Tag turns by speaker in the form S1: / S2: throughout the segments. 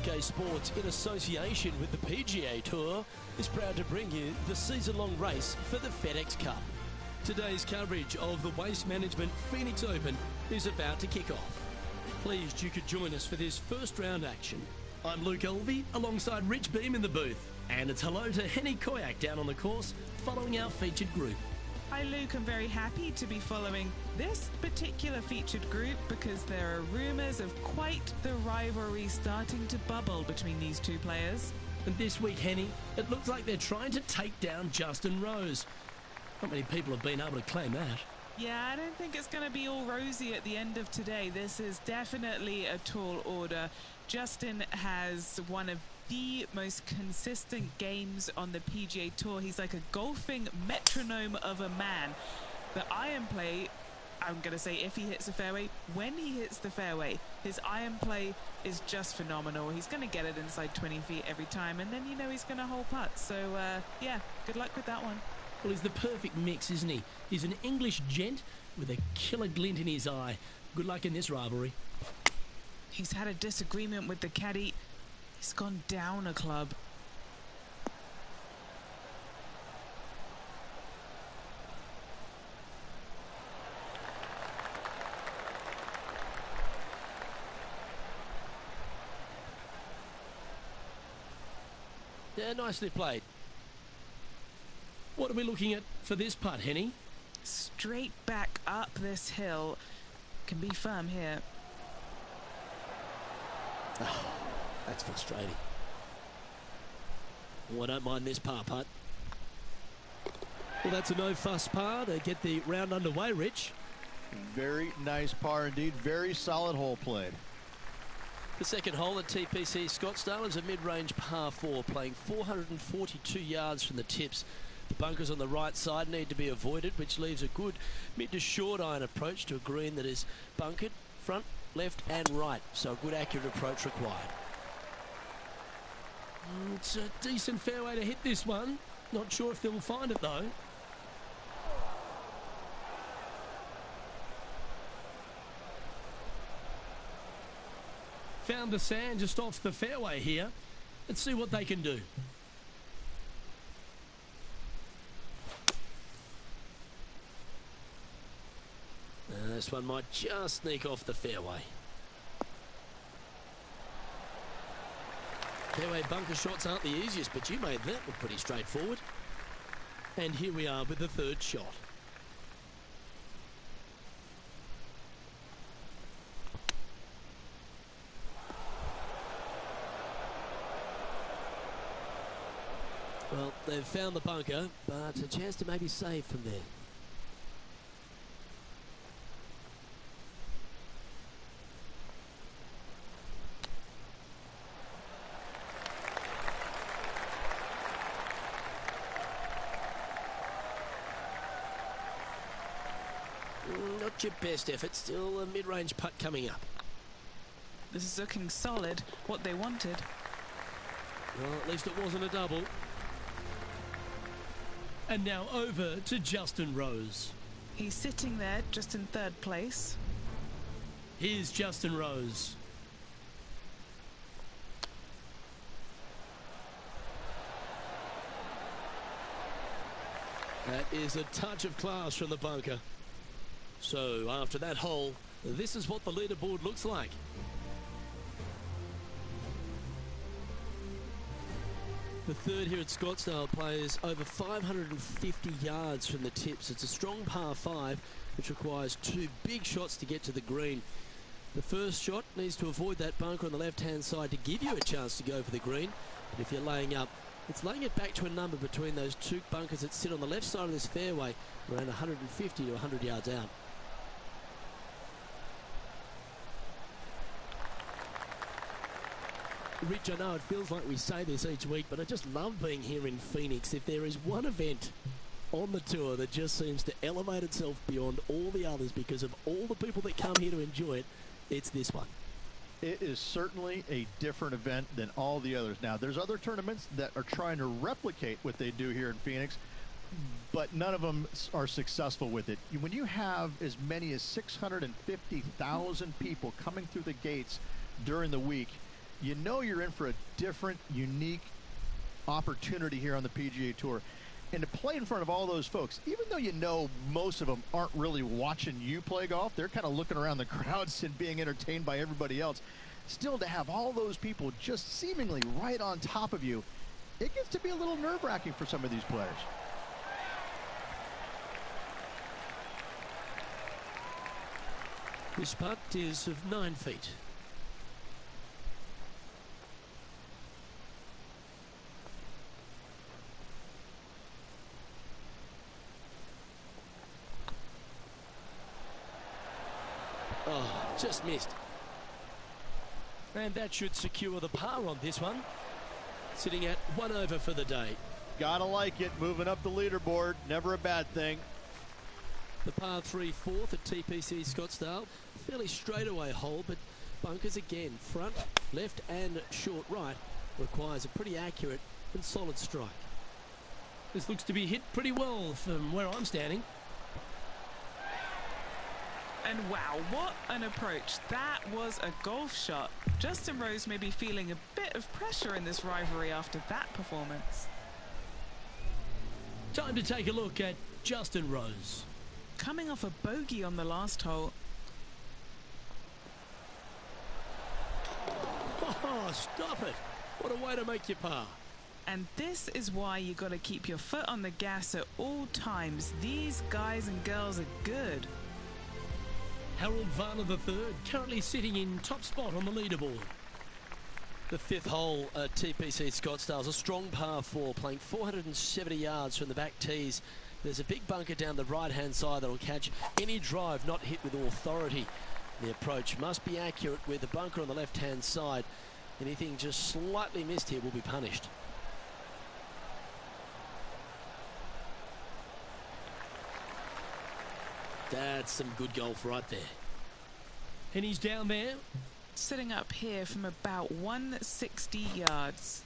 S1: PGA2K Sports, in association with the PGA Tour, is proud to bring you the season-long race for the FedEx Cup. Today's coverage of the Waste Management Phoenix Open is about to kick off. Pleased you could join us for this first round action. I'm Luke Elvey, alongside Rich Beam in the booth. And it's hello to Henny Koyak down on the course, following our featured group.
S2: Hi Luke, I'm very happy to be following this particular featured group because there are rumours of quite the rivalry starting to bubble between these two players.
S1: And this week, Henny, it looks like they're trying to take down Justin Rose. Not many people have been able to claim that.
S2: Yeah, I don't think it's going to be all rosy at the end of today. This is definitely a tall order. Justin has one of the most consistent games on the PGA Tour. He's like a golfing metronome of a man. The iron play, I'm going to say if he hits the fairway, when he hits the fairway, his iron play is just phenomenal. He's going to get it inside 20 feet every time, and then you know he's going to hole putt. So, yeah, good luck with that one.
S1: Well, he's the perfect mix, isn't he? He's an English gent with a killer glint in his eye. Good luck in this rivalry.
S2: He's had a disagreement with the caddy. He's gone down a club.
S1: Yeah, nicely played. What are we looking at for this putt, Henny?
S2: Straight back up this hill. Can be firm here.
S1: Oh, that's frustrating. Oh, I don't mind this par putt. Well, that's a no-fuss par to get the round underway, Rich.
S3: Very nice par indeed. Very solid hole played.
S1: The second hole at TPC Scottsdale is a mid-range par 4, playing 442 yards from the tips. The bunkers on the right side need to be avoided, which leaves a good mid to short iron approach to a green that is bunkered front, left and right. So a good accurate approach required. It's a decent fairway to hit this one. Not sure if they'll find it though. Found the sand just off the fairway here. Let's see what they can do. This one might just sneak off the fairway. Fairway bunker shots aren't the easiest, but you made that look pretty straightforward. And here we are with the third shot. Well, they've found the bunker, but a chance to maybe save from there. Not your best effort, still a mid-range putt coming up.
S2: This is looking solid, what they wanted.
S1: Well, at least it wasn't a double. And now over to Justin Rose.
S2: He's sitting there just in third place.
S1: Here's Justin Rose. That is a touch of class from the bunker. So after that hole, this is what the leaderboard looks like. The third here at Scottsdale plays over 550 yards from the tips. It's a strong par 5, which requires 2 big shots to get to the green. The first shot needs to avoid that bunker on the left-hand side to give you a chance to go for the green. But if you're laying up, it's laying it back to a number between those 2 bunkers that sit on the left side of this fairway, around 150 to 100 yards out. Rich, I know it feels like we say this each week, but I just love being here in Phoenix. If there is one event on the tour that just seems to elevate itself beyond all the others because of all the people that come here to enjoy it, it's this one.
S3: It is certainly a different event than all the others. Now, there's other tournaments that are trying to replicate what they do here in Phoenix, but none of them are successful with it. When you have as many as 650,000 people coming through the gates during the week, you know you're in for a different, unique opportunity here on the PGA Tour. And to play in front of all those folks, even though you know most of them aren't really watching you play golf, they're kind of looking around the crowds and being entertained by everybody else. Still, to have all those people just seemingly right on top of you, it gets to be a little nerve-wracking for some of these players.
S1: This putt is of 9 feet. Oh, just missed. And that should secure the par on this one. Sitting at 1 over for the day.
S3: Gotta like it, moving up the leaderboard, never a bad thing.
S1: The par 3 fourth at TPC Scottsdale. Fairly straightaway hole, but bunkers again. Front, left and short right requires a pretty accurate and solid strike. This looks to be hit pretty well from where I'm standing.
S2: And wow, what an approach. That was a golf shot. Justin Rose may be feeling a bit of pressure in this rivalry after that performance.
S1: Time to take a look at Justin Rose.
S2: Coming off a bogey on the last hole.
S1: Oh, stop it. What a way to make your par.
S2: And this is why you got to keep your foot on the gas at all times. These guys and girls are good.
S1: Harold Varner III currently sitting in top spot on the leaderboard. The 5th hole at TPC Scottsdale is a strong par 4, playing 470 yards from the back tees. There's a big bunker down the right-hand side that will catch any drive not hit with authority. The approach must be accurate with the bunker on the left-hand side. Anything just slightly missed here will be punished. That's some good golf right there. And he's down there.
S2: Sitting up here from about 160 yards.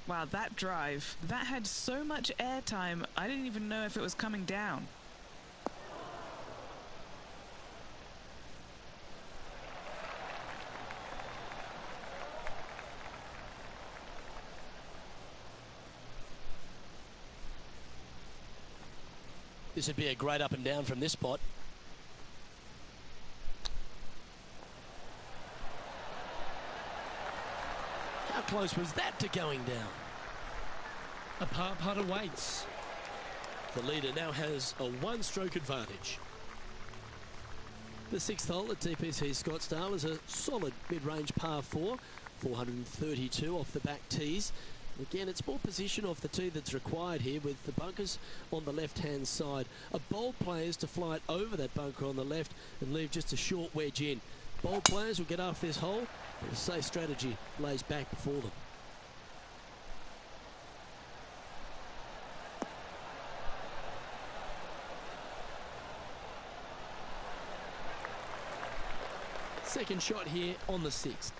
S2: Wow, that drive, that had so much airtime, I didn't even know if it was coming down.
S1: This would be a great up and down from this spot. How close was that to going down? A par putt awaits. The leader now has a 1-stroke advantage. The 6th hole at TPC Scottsdale is a solid mid-range par 4, 432 off the back tees. Again, it's more position off the tee that's required here, with the bunkers on the left-hand side. A bold player is to fly it over that bunker on the left and leave just a short wedge in. Bold players will get off this hole, but a safe strategy lays back before them. Second shot here on the 6th.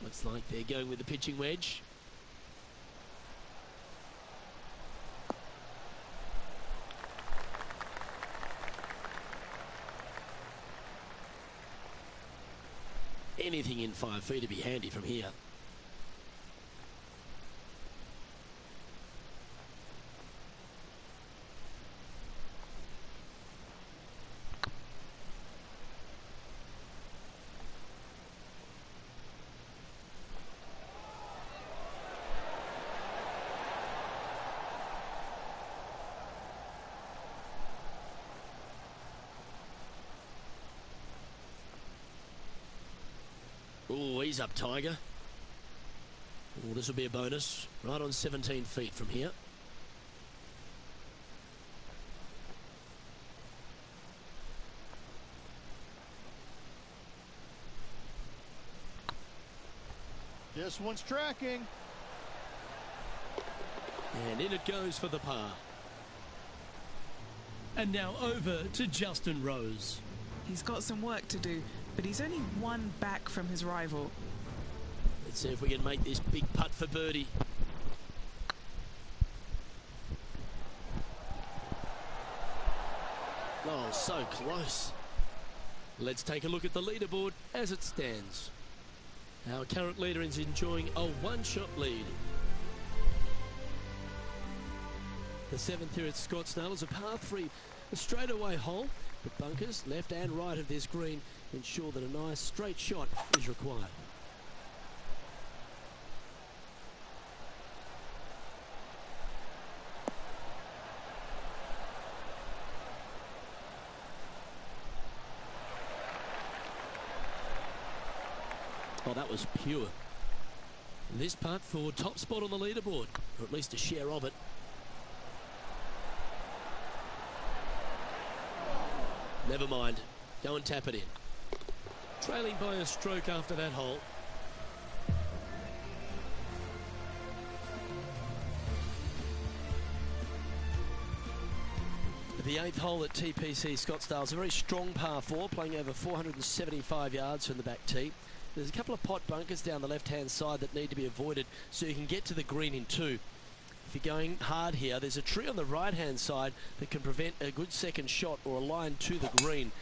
S1: Looks like they're going with the pitching wedge. Anything in 5 feet to be handy from here. Oh, he's up, Tiger. Oh, this will be a bonus. Right on 17 feet from here.
S3: This one's tracking.
S1: And in it goes for the par. And now over to Justin Rose.
S2: He's got some work to do, but he's only 1 back from his rival.
S1: Let's see if we can make this big putt for birdie. Oh, so close. Let's take a look at the leaderboard as it stands. Our current leader is enjoying a one-shot lead. The 7th here at Scottsdale is a par 3, a straightaway hole. The bunkers, left and right of this green, ensure that a nice straight shot is required. Oh, that was pure. This putt for top spot on the leaderboard, or at least a share of it. Never mind. Go and tap it in. Trailing by a stroke after that hole. The 8th hole at TPC Scottsdale is a very strong par 4, playing over 475 yards from the back tee. There's a couple of pot bunkers down the left-hand side that need to be avoided so you can get to the green in 2. If you're going hard here, there's a tree on the right-hand side that can prevent a good second shot or a line to the green.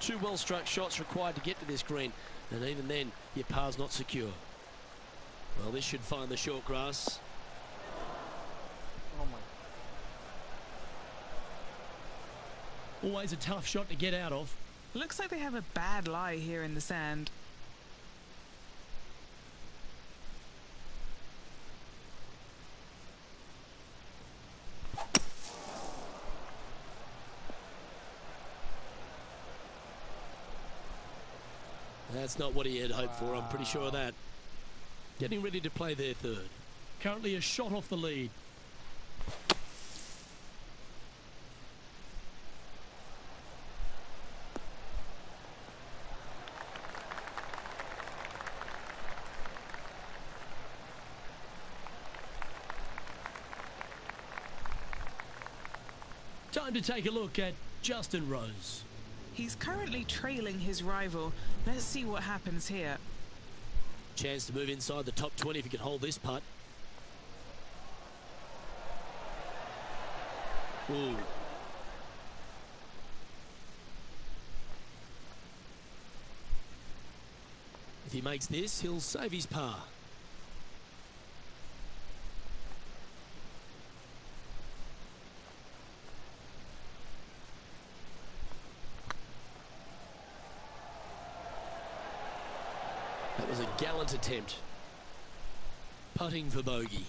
S1: 2 well-struck shots required to get to this green, and even then, your par's not secure. Well, this should find the short grass.
S4: Oh my.
S1: Always a tough shot to get out of.
S2: Looks like they have a bad lie here in the sand.
S1: That's not what he had hoped for, I'm pretty sure of that. Getting ready to play their 3rd. Currently a shot off the lead. Time to take a look at Justin Rose.
S2: He's currently trailing his rival. Let's see what happens here.
S1: Chance to move inside the top 20 if he can hold this putt. Ooh. If he makes this, he'll save his par. That was a gallant attempt. Putting for bogey.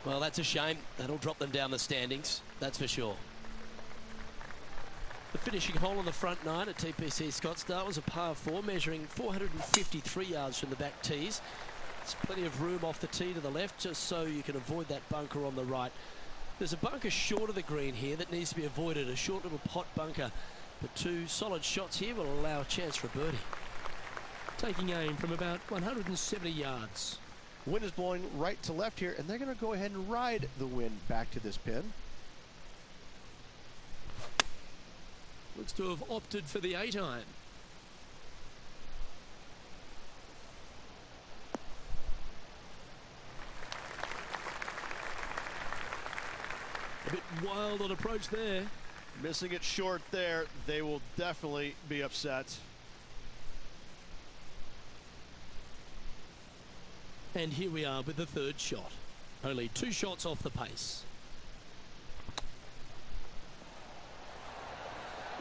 S1: Well, that's a shame. That'll drop them down the standings, that's for sure. The finishing hole on the front 9 at TPC Scottsdale was a par 4, measuring 453 yards from the back tees. There's plenty of room off the tee to the left, just so you can avoid that bunker on the right. There's a bunker short of the green here that needs to be avoided, a short little pot bunker. But 2 solid shots here will allow a chance for a birdie. Taking aim from about 170 yards.
S3: Wind is blowing right to left here, and they're going to go ahead and ride the wind back to this pin.
S1: Looks to have opted for the 8-iron. A bit wild on approach there.
S3: Missing it short there, they will definitely be upset.
S1: And here we are with the 3rd shot. Only 2 shots off the pace.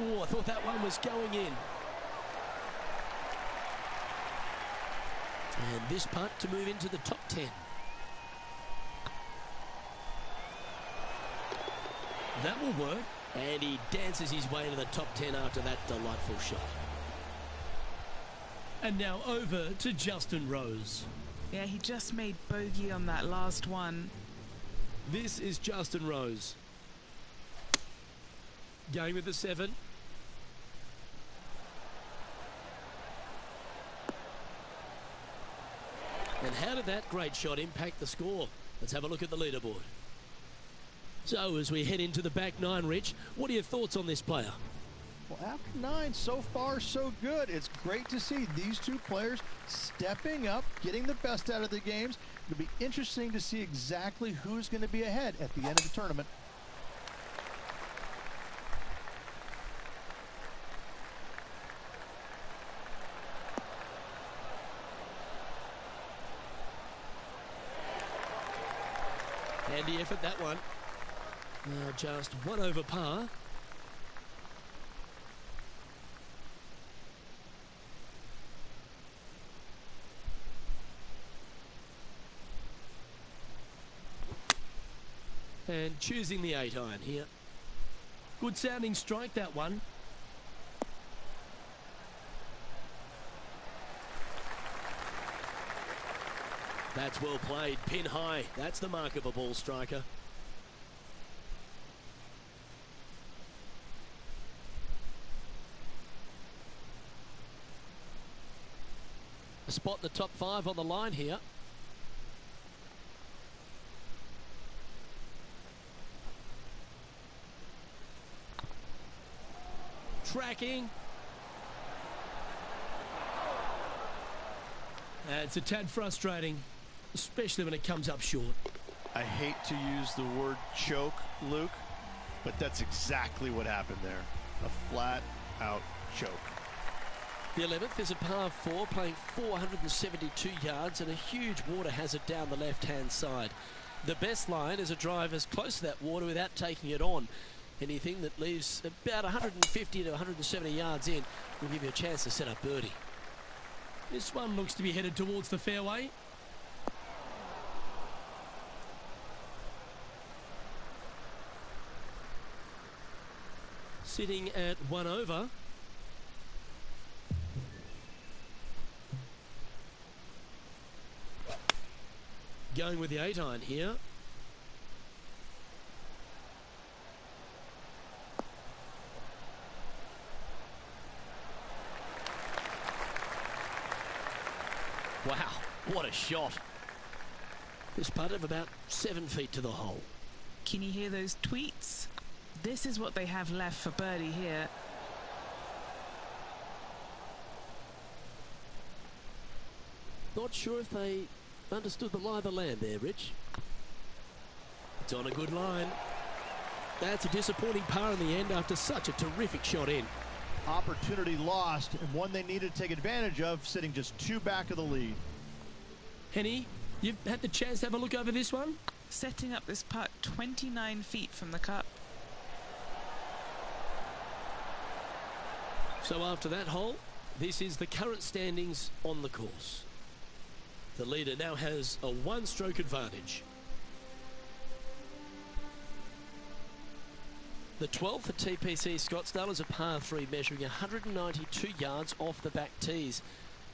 S1: Oh, I thought that one was going in. And this putt to move into the top 10. That will work. And he dances his way into the top 10 after that delightful shot. And now over to Justin Rose.
S2: Yeah, he just made bogey on that last one.
S1: This is Justin Rose. Going with the 7. And how did that great shot impact the score? Let's have a look at the leaderboard. So as we head into the back 9, Rich, what are your thoughts on this player?
S3: Well, after 9, so far so good. It's great to see these 2 players stepping up, getting the best out of their games. It'll be interesting to see exactly who's going to be ahead at the end of the tournament.
S1: Handy effort, that one. Now just one over par. And choosing the 8-iron here. Good sounding strike, that one. That's well played, pin high. That's the mark of a ball striker. A spot in the top 5 on the line here. Tracking. It's a tad frustrating, especially when it comes up short.
S3: I hate to use the word choke, Luke, but that's exactly what happened there. A flat-out choke.
S1: The 11th is a par 4, playing 472 yards and a huge water hazard down the left-hand side. The best line is a drive as close to that water without taking it on. Anything that leaves about 150 to 170 yards in will give you a chance to set up birdie. This one looks to be headed towards the fairway. Sitting at 1 over. Going with the 8-iron here. Wow, what a shot. This putt of about 7 feet to the hole.
S2: Can you hear those tweets? This is what they have left for birdie here.
S1: Not sure if they understood the lie of the land there, Rich. It's on a good line. That's a disappointing par in the end after such a terrific shot in.
S3: Opportunity lost, and one they needed to take advantage of, sitting just 2 back of the lead.
S1: Henny, you've had the chance to have a look over this one?
S2: Setting up this putt 29 feet from the cup.
S1: So after that hole, this is the current standings on the course. The leader now has a 1-stroke advantage. The 12th at TPC Scottsdale is a par 3 measuring 192 yards off the back tees.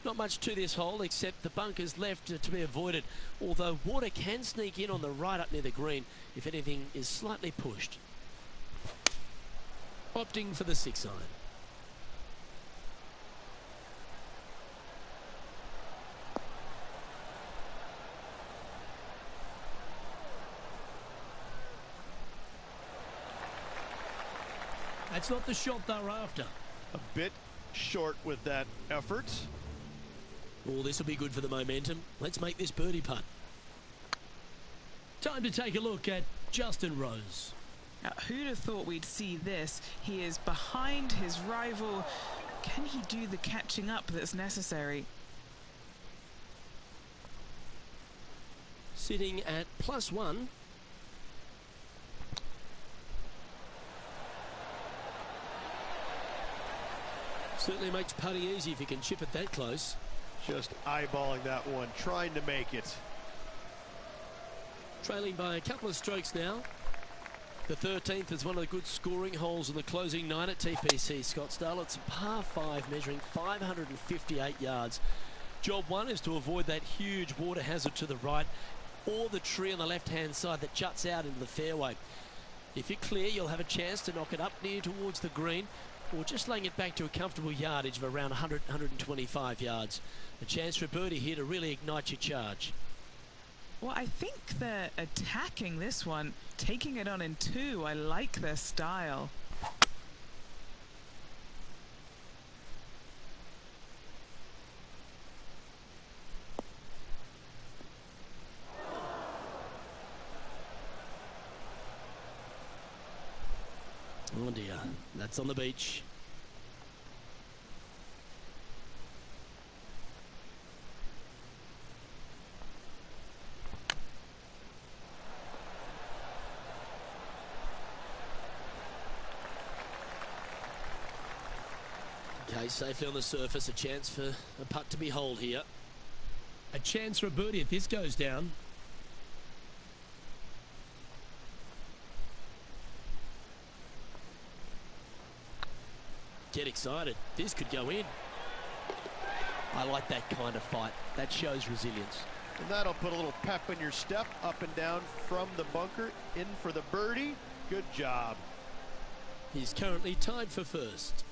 S1: Not much to this hole except the bunkers left to be avoided, although water can sneak in on the right up near the green if anything is slightly pushed. Opting for the 6-iron. That's not the shot they're after.
S3: A bit short with that effort.
S1: Oh, this will be good for the momentum. Let's make this birdie putt. Time to take a look at Justin Rose.
S2: Now, who'd have thought we'd see this? He is behind his rival. Can he do the catching up that's necessary?
S1: Sitting at +1. Certainly makes putting easy if you can chip it that close.
S3: Just eyeballing that one, trying to make it.
S1: Trailing by a couple of strokes now. The 13th is one of the good scoring holes in the closing 9 at TPC Scottsdale. It's a par 5 measuring 558 yards. Job 1 is to avoid that huge water hazard to the right or the tree on the left-hand side that juts out into the fairway. If you're clear, you'll have a chance to knock it up near towards the green, or just laying it back to a comfortable yardage of around 100, 125 yards. A chance for a birdie here to really ignite your charge.
S2: Well, I think they're attacking this one, taking it on in 2. I like their style.
S1: Oh dear, that's on the beach. Stays safely on the surface. A chance for a putt to be holed here.
S4: A chance for a birdie if this goes down.
S1: Get excited. This could go in. I like that kind of fight. That shows resilience.
S3: And that'll put a little pep in your step, up and down from the bunker, in for the birdie. Good job.
S1: He's currently tied for first.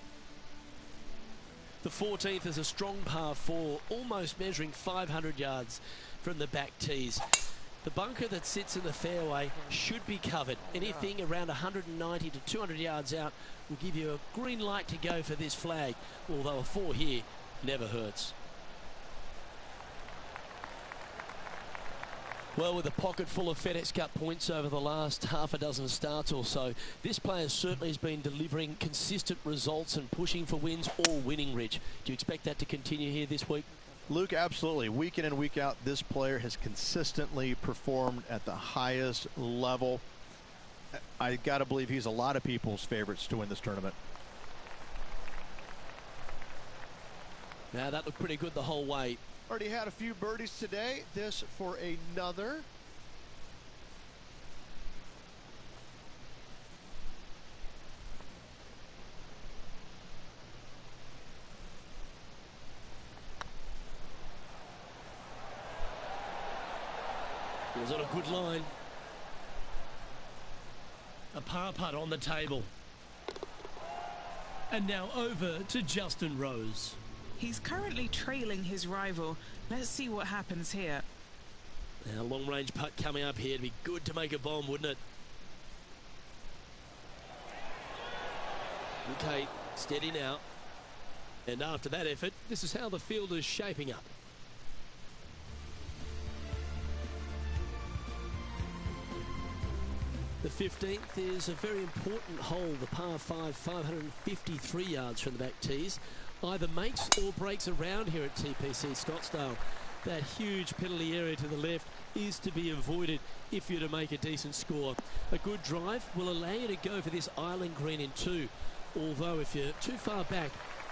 S1: The 14th is a strong par 4, almost measuring 500 yards from the back tees. The bunker that sits in the fairway should be covered. Anything around 190 to 200 yards out will give you a green light to go for this flag, although a 4 here never hurts. Well, with a pocket full of FedEx Cup points over the last half a dozen starts or so, this player certainly has been delivering consistent results and pushing for wins or winning, Rich. Do you expect that to continue here this week?
S3: Luke, absolutely. Week in and week out, this player has consistently performed at the highest level. I got to believe he's a lot of people's favorites to win this tournament.
S1: Now, that looked pretty good the whole way.
S3: Already had a few birdies today. This for another.
S1: It was on a good line.
S4: A par putt on the table. And now over to Justin Rose.
S2: He's currently trailing his rival. Let's see what happens here.
S1: Now, long-range putt coming up here. It'd be good to make a bomb, wouldn't it? Okay, steady now. And after that effort, this is how the field is shaping up. The 15th is a very important hole, the par 5, 553 yards from the back tees. Either makes or breaks around here at TPC Scottsdale. That huge penalty area to the left is to be avoided if you're to make a decent score. A good drive will allow you to go for this island green in 2. Although if you're too far back,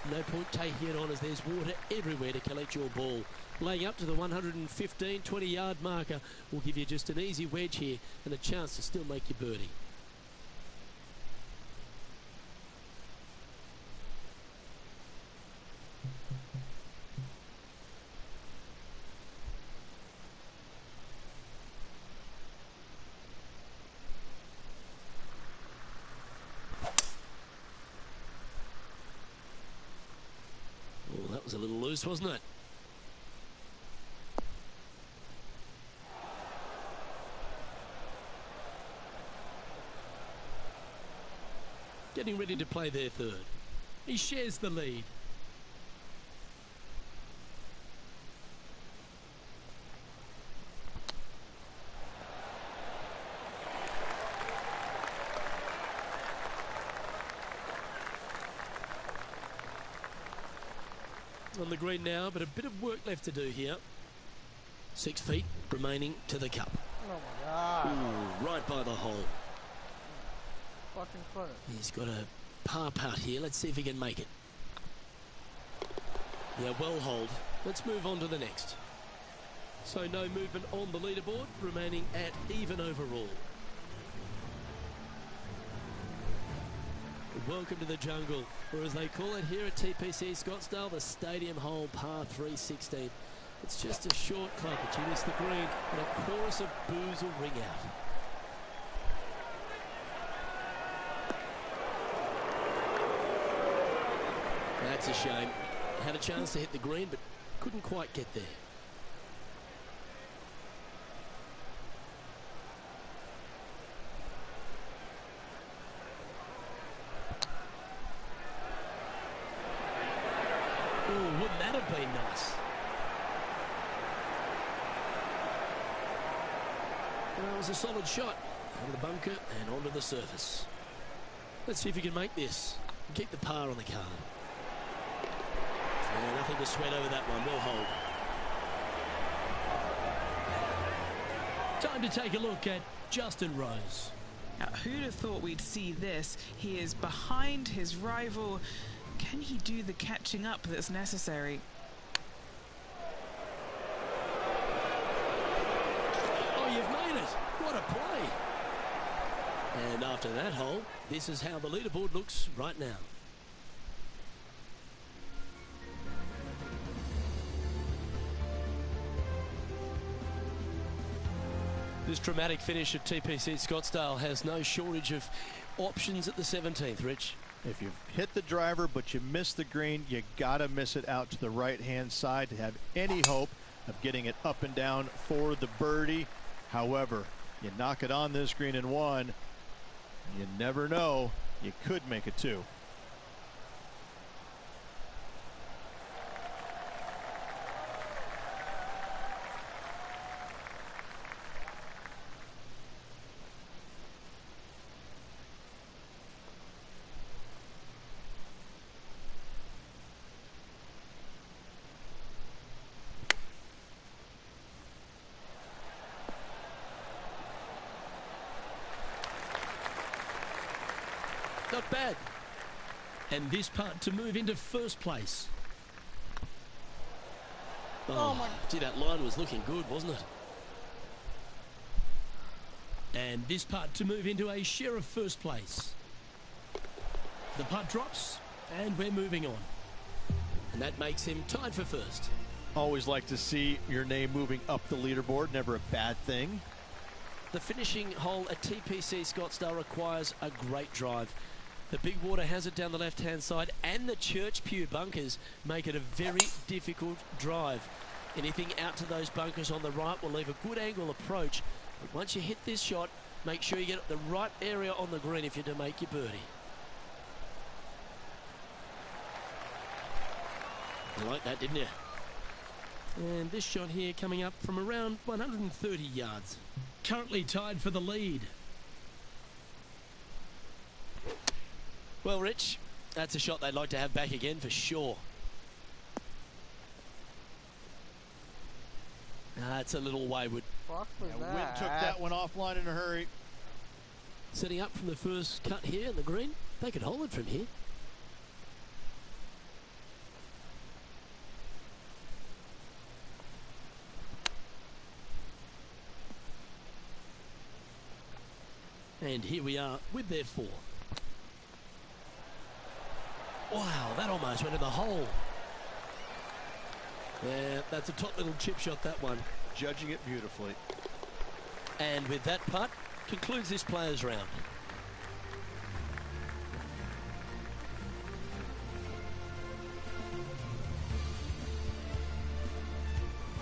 S1: no point taking it on as there's water everywhere to collect your ball. Laying up to the 115, 20-yard marker will give you just an easy wedge here and a chance to still make your birdie. Oh, that was a little loose, wasn't it? Getting ready to play their third.
S4: He shares the lead.
S1: On the green now, but a bit of work left to do here. 6 feet remaining to the cup.
S5: Oh my God.
S1: Ooh, right by the hole.
S5: Fucking close.
S1: He's got a par putt here. Let's see if he can make it. Yeah, well holed. Let's move on to the next. So no movement on the leaderboard, remaining at even overall. Welcome to the jungle, or as they call it here at TPC Scottsdale, the Stadium Hole par 316. It's just a short club, but you miss the green, and a chorus of boos will ring out. That's a shame. Had a chance to hit the green, but couldn't quite get there. Oh, wouldn't that have been nice? Well, it was a solid shot. Out of the bunker and onto the surface. Let's see if you can make this. Keep the par on the card. Yeah, nothing to sweat over that one. Well hold.
S4: Time to take a look at Justin Rose.
S2: Now, who'd have thought we'd see this? He is behind his rival, Can he do the catching up that's necessary?
S1: Oh, you've made it. What a play. And after that hole, this is how the leaderboard looks right now. This dramatic finish at TPC Scottsdale has no shortage of options at the 17th, Rich.
S3: If you've hit the driver but you miss the green, you gotta miss it out to the right-hand side to have any hope of getting it up and down for the birdie. However, you knock it on this green in one, you never know, you could make it two.
S1: Not bad.
S4: And this putt to move into first place.
S1: Oh, gee, that line was looking good, wasn't it?
S4: And this putt to move into a share of first place. The putt drops, and we're moving on.
S1: And that makes him tied for first.
S3: Always like to see your name moving up the leaderboard, never a bad thing.
S1: The finishing hole at TPC Scottsdale requires a great drive. The big water hazard down the left-hand side and the Church Pew bunkers make it a very difficult drive. Anything out to those bunkers on the right will leave a good angle approach. But once you hit this shot, make sure you get the right area on the green if you're to make your birdie. You like that, didn't you?
S4: And this shot here coming up from around 130 yards. Currently tied for the lead.
S1: Well, Rich, that's a shot they'd like to have back again for sure. That's a little wayward.
S5: Fuck was
S3: Wind
S5: that?
S3: took that one offline in a hurry.
S1: Setting up from the first cut here in the green. They could hold it from here. And here we are with their four. Wow, that almost went in the hole. Yeah, that's a top little chip shot, that one.
S3: Judging it beautifully.
S1: And with that putt, concludes this players round.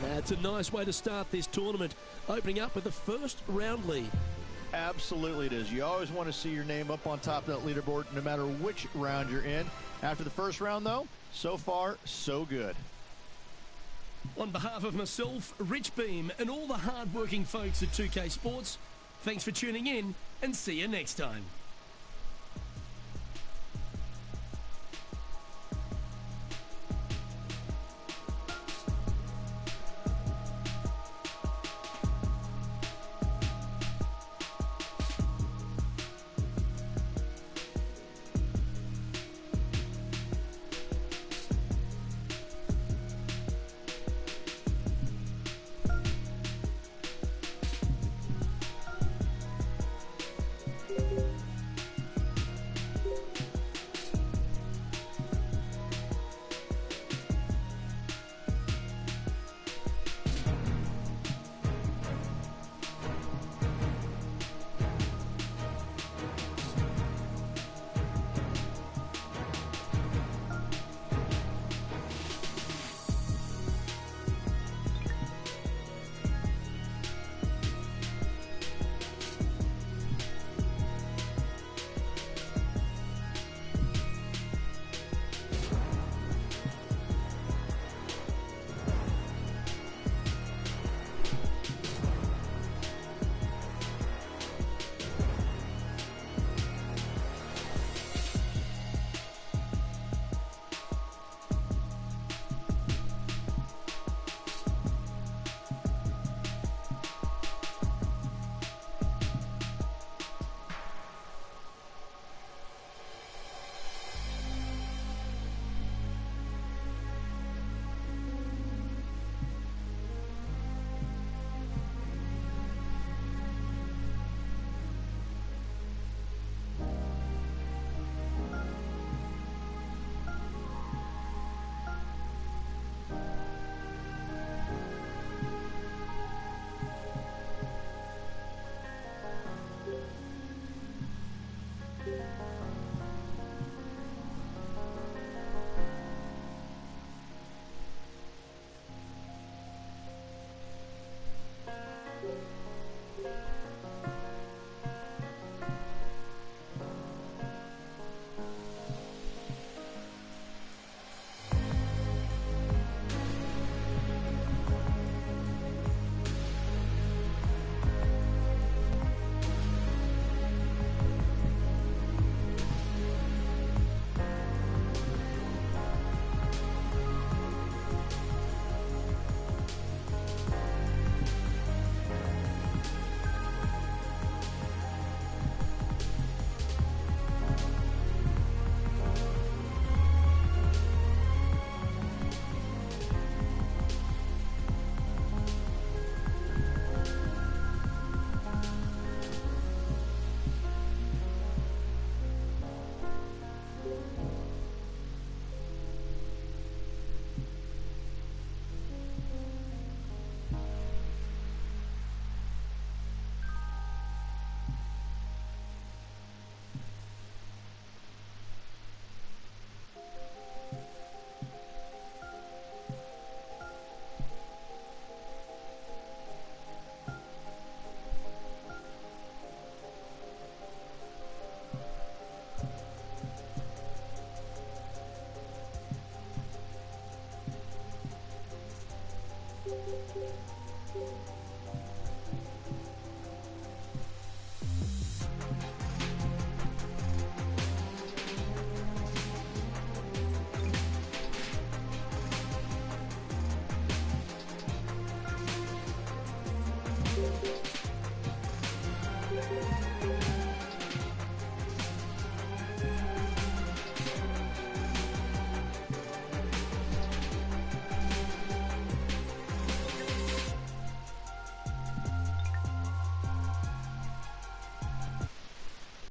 S1: That's a nice way to start this tournament, opening up with the first round lead.
S3: Absolutely it is. You always want to see your name up on top of that leaderboard no matter which round you're in. After the first round, though, so far, so good.
S4: On behalf of myself, Rich Beam, and all the hard-working folks at 2K Sports, thanks for tuning in, and see you next time.